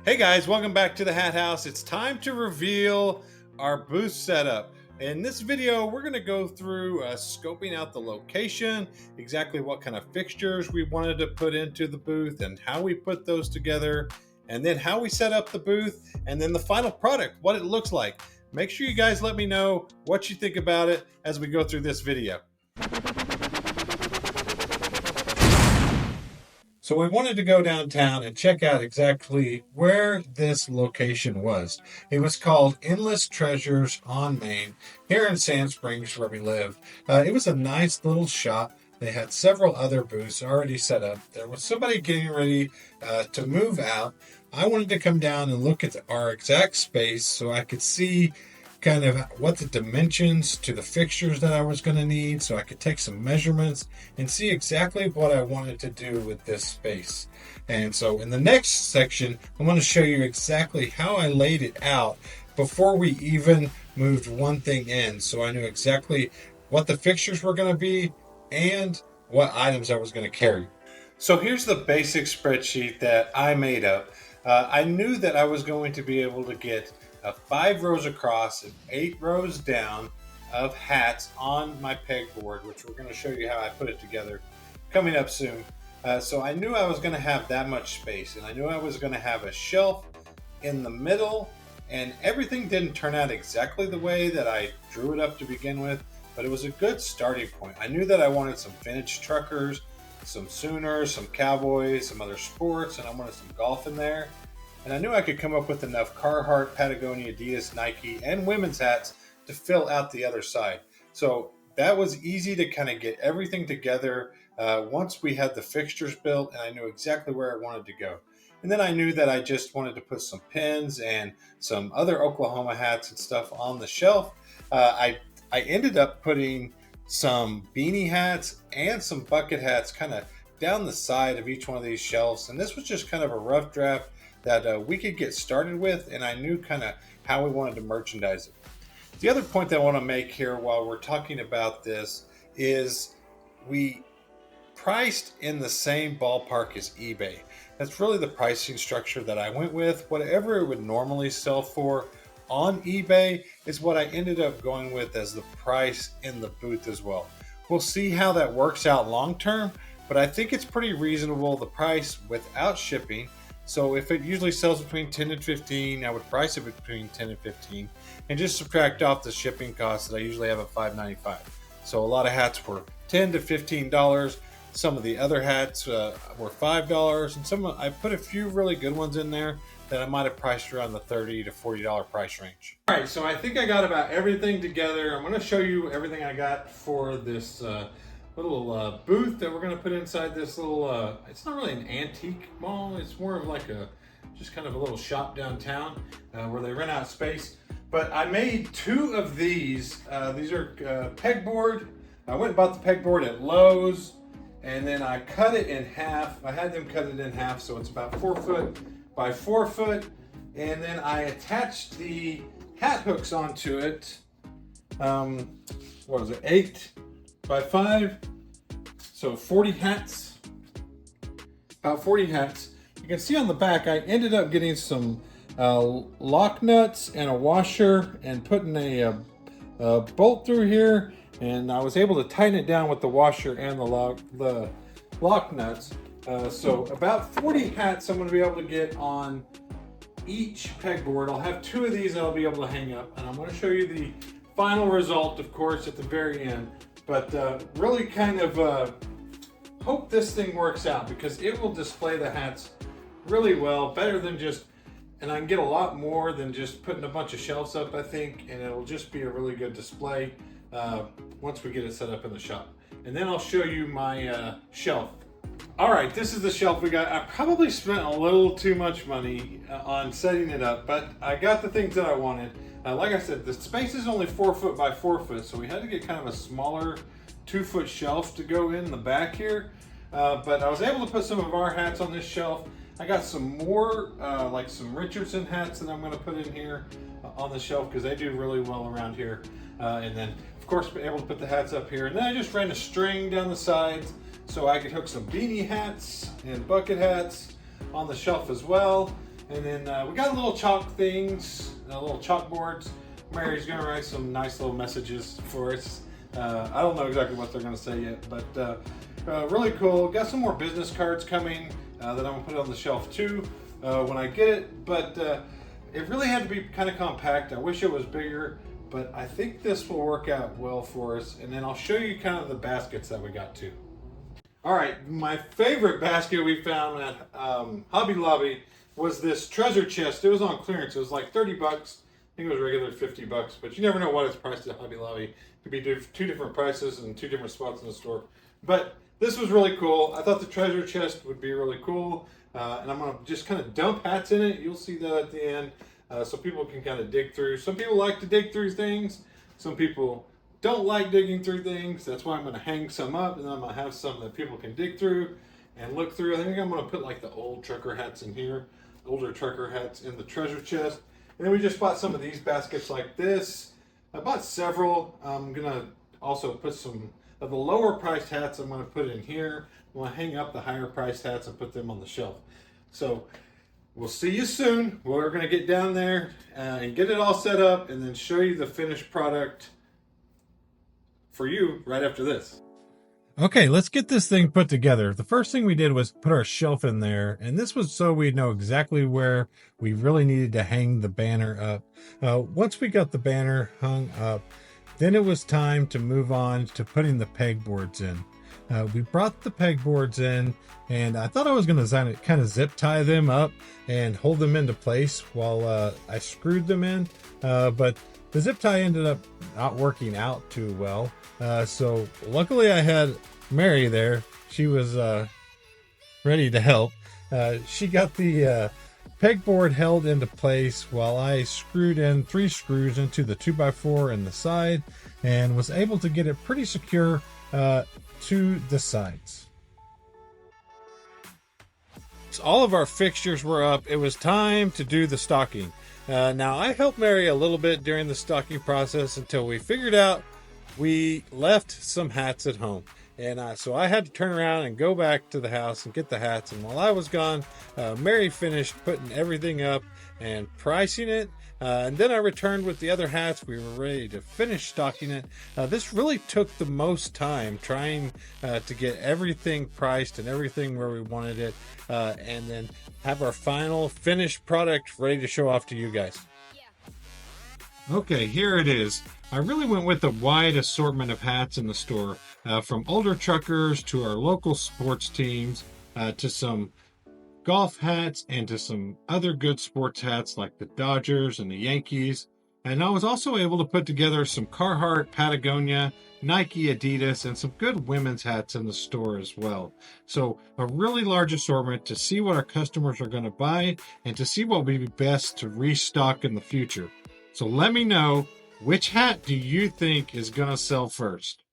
Hey guys, welcome back to the Hat House. It's time to reveal our booth setup. In this video, we're going to go through scoping out the location, exactly what kind of fixtures we wanted to put into the booth and how we put those together, and then how we set up the booth, and then the final product, what it looks like. Make sure you guys let me know what you think about it as we go through this video. So we wanted to go downtown and check out exactly where this location was. It was called Endless Treasures on Main, here in Sand Springs where we live. It was a nice little shop. They had several other booths already set up. There was somebody getting ready to move out. I wanted to come down and look at our exact space so I could see kind of what the dimensions to the fixtures that I was going to need, so I could take some measurements and see exactly what I wanted to do with this space. And so in the next section, I want to show you exactly how I laid it out before we even moved one thing in, so I knew exactly what the fixtures were going to be and what items I was going to carry. So here's the basic spreadsheet that I made up. I knew that I was going to be able to get 5 rows across and 8 rows down of hats on my pegboard, which we're going to show you how I put it together coming up soon. So I knew I was going to have that much space, and I knew I was going to have a shelf in the middle, and everything didn't turn out exactly the way that I drew it up to begin with, but it was a good starting point. I knew that I wanted some vintage truckers, some Sooners, some Cowboys, some other sports, and I wanted some golf in there. And I knew I could come up with enough Carhartt, Patagonia, Adidas, Nike, and women's hats to fill out the other side. So that was easy to kind of get everything together once we had the fixtures built and I knew exactly where I wanted to go. And then I knew that I just wanted to put some pins and some other Oklahoma hats and stuff on the shelf. I ended up putting some beanie hats and some bucket hats kind of down the side of each one of these shelves. And this was just kind of a rough draft that we could get started with, and I knew kind of how we wanted to merchandise it. The other point that I want to make here while we're talking about this is we priced in the same ballpark as eBay. That's really the pricing structure that I went with. Whatever it would normally sell for on eBay is what I ended up going with as the price in the booth as well. We'll see how that works out long term, but I think it's pretty reasonable, the price without shipping. So if it usually sells between 10 and 15, I would price it between 10 and 15 and just subtract off the shipping costs that I usually have at $5.95. So a lot of hats were $10 to $15. Some of the other hats were $5, and I put a few really good ones in there that I might have priced around the $30 to $40 price range. All right, so I think I got about everything together. I'm going to show you everything I got for this little booth that we're going to put inside this little, it's not really an antique mall, it's more of like just kind of a little shop downtown where they rent out space. But I made 2 of these. These are pegboard. I went and bought the pegboard at Lowe's, and then I cut it in half. I had them cut it in half, so it's about 4 foot by 4 foot. And then I attached the hat hooks onto it. What was it, 8 by 5, so 40 hats, about 40 hats. You can see on the back, I ended up getting some lock nuts and a washer and putting a bolt through here, and I was able to tighten it down with the washer and the lock nuts. So about 40 hats I'm going to be able to get on each pegboard. I'll have 2 of these that I'll be able to hang up, and I'm going to show you the final result, of course, at the very end. But really kind of hope this thing works out, because it will display the hats really well, better than just, and I can get a lot more than just putting a bunch of shelves up, I think, and it'll just be a really good display once we get it set up in the shop. And then I'll show you my shelf. All right, this is the shelf we got. I probably spent a little too much money on setting it up, but I got the things that I wanted. Like I said, the space is only 4 foot by 4 foot, so we had to get kind of a smaller 2-foot shelf to go in the back here. But I was able to put some of our hats on this shelf. I got some more, like some Richardson hats that I'm going to put in here on the shelf because they do really well around here. And then, of course, be able to put the hats up here. And then I just ran a string down the sides so I could hook some beanie hats and bucket hats on the shelf as well. And then we got little chalk things, little chalkboards. Mary's going to write some nice little messages for us. I don't know exactly what they're going to say yet, but really cool. Got some more business cards coming that I'm going to put on the shelf too when I get it. But it really had to be kind of compact. I wish it was bigger, but I think this will work out well for us. And then I'll show you kind of the baskets that we got too. All right, my favorite basket we found at Hobby Lobby was this treasure chest. It was on clearance. It was like 30 bucks. I think it was regular 50 bucks, but you never know what it's priced at Hobby Lobby. It could be two different prices and two different spots in the store. But this was really cool. I thought the treasure chest would be really cool. And I'm going to just kind of dump hats in it. You'll see that at the end. So people can kind of dig through. Some people like to dig through things. Some people don't like digging through things. That's why I'm going to hang some up, and then I'm going to have some that people can dig through and look through. I think I'm going to put like the old trucker hats in here, older trucker hats in the treasure chest. And then we just bought some of these baskets like this. I bought several. I'm going to also put some of the lower priced hats I'm going to put in here. I'm going to hang up the higher priced hats and put them on the shelf. So we'll see you soon. We're going to get down there and get it all set up and then show you the finished product for you right after this. Okay, let's get this thing put together. The first thing we did was put our shelf in there, and this was so we'd know exactly where we really needed to hang the banner up. Once we got the banner hung up, then it was time to move on to putting the pegboards in. We brought the pegboards in, and I thought I was going to kind of zip tie them up and hold them into place while I screwed them in, but the zip tie ended up not working out too well. So luckily I had Mary there. She was ready to help. She got the pegboard held into place while I screwed in 3 screws into the 2x4 in the side and was able to get it pretty secure to the sides. So all of our fixtures were up. It was time to do the stocking. Now I helped Mary a little bit during the stocking process until we figured out we left some hats at home. And so I had to turn around and go back to the house and get the hats. And while I was gone, Mary finished putting everything up and pricing it. And then I returned with the other hats. We were ready to finish stocking it. This really took the most time trying to get everything priced and everything where we wanted it. And then have our final finished product ready to show off to you guys. Okay, here it is. I really went with a wide assortment of hats in the store, from older truckers to our local sports teams, to some golf hats and to some other good sports hats like the Dodgers and the Yankees. And I was also able to put together some Carhartt, Patagonia, Nike, Adidas, and some good women's hats in the store as well. So a really large assortment to see what our customers are going to buy and to see what would be best to restock in the future. So let me know, which hat do you think is going to sell first?